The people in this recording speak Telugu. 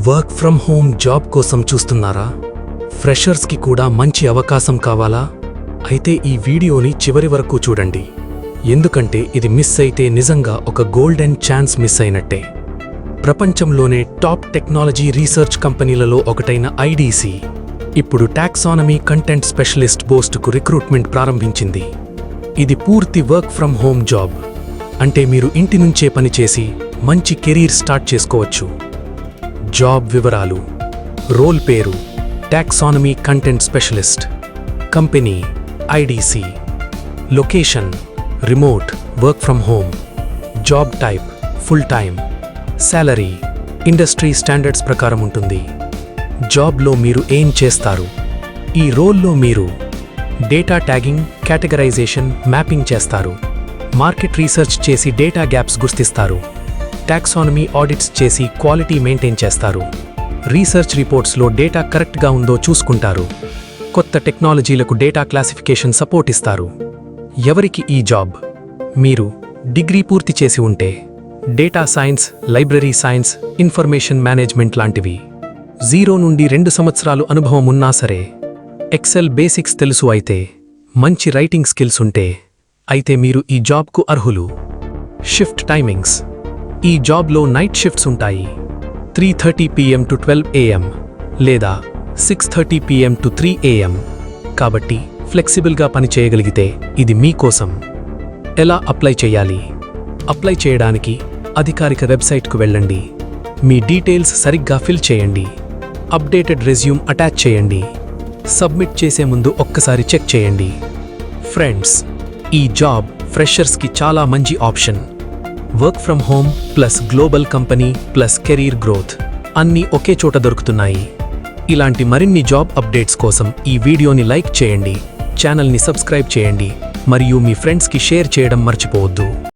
వర్క్ ఫ్రమ్ హోమ్ జాబ్ కోసం చూస్తున్నారా? ఫ్రెషర్స్కి కూడా మంచి అవకాశం కావాలా? అయితే ఈ వీడియోని చివరి వరకు చూడండి, ఎందుకంటే ఇది మిస్ అయితే నిజంగా ఒక గోల్డెన్ ఛాన్స్ మిస్ అయినట్టే. ప్రపంచంలోనే టాప్ టెక్నాలజీ రీసెర్చ్ కంపెనీలలో ఒకటైన ఐడీసీ ఇప్పుడు టాక్సానమీ కంటెంట్ స్పెషలిస్ట్ పోస్టుకు రిక్రూట్మెంట్ ప్రారంభించింది. ఇది పూర్తి వర్క్ ఫ్రమ్ హోమ్ జాబ్, అంటే మీరు ఇంటి నుంచే పనిచేసి మంచి కెరీర్ స్టార్ట్ చేసుకోవచ్చు. జాబ్ వివరాలు: రోల్ పేరు taxonomy content specialist, company IDC, location remote work from home, job type full time, salary industry standards ప్రకారం ఉంటుంది. జాబ్లో మీరు ఏం చేస్తారు? ఈ రోల్లో మీరు డేటా ట్యాగింగ్, కేటగరైజేషన్, మ్యాపింగ్ చేస్తారు. మార్కెట్ రీసెర్చ్ చేసి డేటా గ్యాప్స్ గుర్తిస్తారు. టాక్సానమీ ఆడిట్స్ చేసి క్వాలిటీ మెయింటైన్ చేస్తారు. రీసెర్చ్ రిపోర్ట్స్లో డేటా కరెక్ట్గా ఉందో చూసుకుంటారు. కొత్త టెక్నాలజీలకు డేటా క్లాసిఫికేషన్ సపోర్ట్ ఇస్తారు. ఎవరికి ఈ జాబ్? మీరు డిగ్రీ పూర్తి చేసి ఉంటే, data science, library science, information management లాంటివి, 0 నుండి 2 సంవత్సరాలు అనుభవం ఉన్నా సరే, ఎక్సెల్ బేసిక్స్ తెలుసు అయితే, మంచి రైటింగ్ స్కిల్స్ ఉంటే, అయితే మీరు ఈ జాబ్కు అర్హులు. షిఫ్ట్ టైమింగ్స్: ఈ జాబ్లో నైట్ షిఫ్ట్స్ ఉంటాయి. 3:30 PM to 12 AM లేదా 6:30 PM to 3 AM. కాబట్టి ఫ్లెక్సిబుల్గా పనిచేయగలిగితే ఇది మీకోసం. ఎలా అప్లై చేయాలి? అప్లై చేయడానికి అధికారిక వెబ్సైట్కు వెళ్ళండి. మీ డీటెయిల్స్ సరిగ్గా ఫిల్ చేయండి. అప్డేటెడ్ రెజ్యూమ్ అటాచ్ చేయండి. సబ్మిట్ చేసే ముందు ఒక్కసారి చెక్ చేయండి. ఫ్రెండ్స్, ఈ జాబ్ ఫ్రెషర్స్కి చాలా మంచి option. Work from home plus global company plus career growth అన్నీ ఒకే చోట దొరుకుతున్నాయి. ఇలాంటి మరిన్ని జాబ్ అప్డేట్స్ కోసం ఈ వీడియోని లైక్ చేయండి, ఛానల్ని సబ్స్క్రైబ్ చేయండి మరియు మీ ఫ్రెండ్స్కి షేర్ చేయడం మర్చిపోవద్దు.